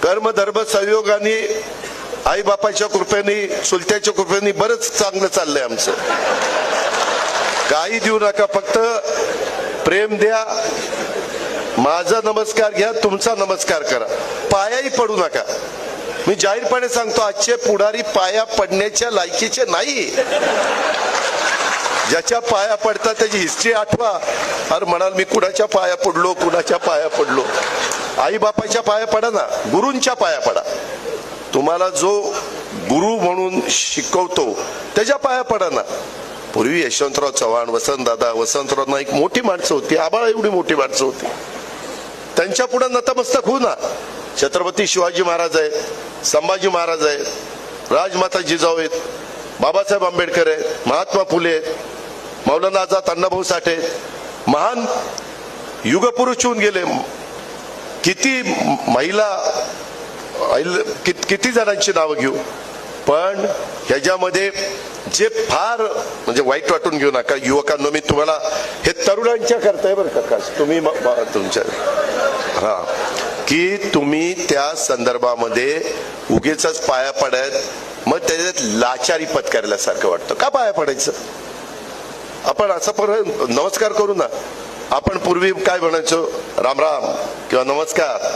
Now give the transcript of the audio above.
कर्म धर्म संयोगाने आई बापाच्या कृपेने चुलत्याच्या कृपेने बरंच चांगलं चाललंय आमचं. काही देऊ नका, फक्त प्रेम द्या. माझा नमस्कार घ्या, तुमचा नमस्कार करा, पायाही पडू नका. मी जाहीरपणे सांगतो, आजचे पुढारी पाया पडण्याच्या लायकीचे नाही. ज्याच्या पाया पडतात त्याची हिस्ट्री आठवा. अरे म्हणाल मी कुणाच्या पाया पडलो, कुणाच्या पाया पडलो. आई बापाच्या पाया पडा ना, गुरूंच्या पाया पडा. तुम्हाला जो गुरु म्हणून शिकवतो त्याच्या पाया पडा ना. पूर्वी यशवंतराव चव्हाण, वसंतराव नाईक मोठी माणसं होती, आबाळ एवढी मोठी माणसं होती. त्यांच्या पुढे नतमस्तक होऊ ना. छत्रपती शिवाजी महाराज आहेत, संभाजी महाराज आहेत, राजमाता जिजाऊ आहेत, बाबासाहेब आंबेडकर आहेत, महात्मा फुले आहेत, मौलाना आझाद अण्णाभाऊ साठे, महान युगपुरुष होऊन गेले. किती महिला, किती जणांची नावं घेऊ. पण ह्याच्यामध्ये जे फार म्हणजे वाईट वाटून घेऊ नका युवकांनो. मी तुम्हाला हे तरुणांच्या करताय बरं का, तुम्ही तुमच्या हा की तुम्ही त्या संदर्भामध्ये उगीच पाया पडत, मग त्याच्यात लाचारी पत्करल्यासारखं वाटतं. का पाया पडायचं? आपण असं पण नमस्कार करू ना. आपण पूर्वी काय म्हणायचो, राम राम किंवा नमस्कार.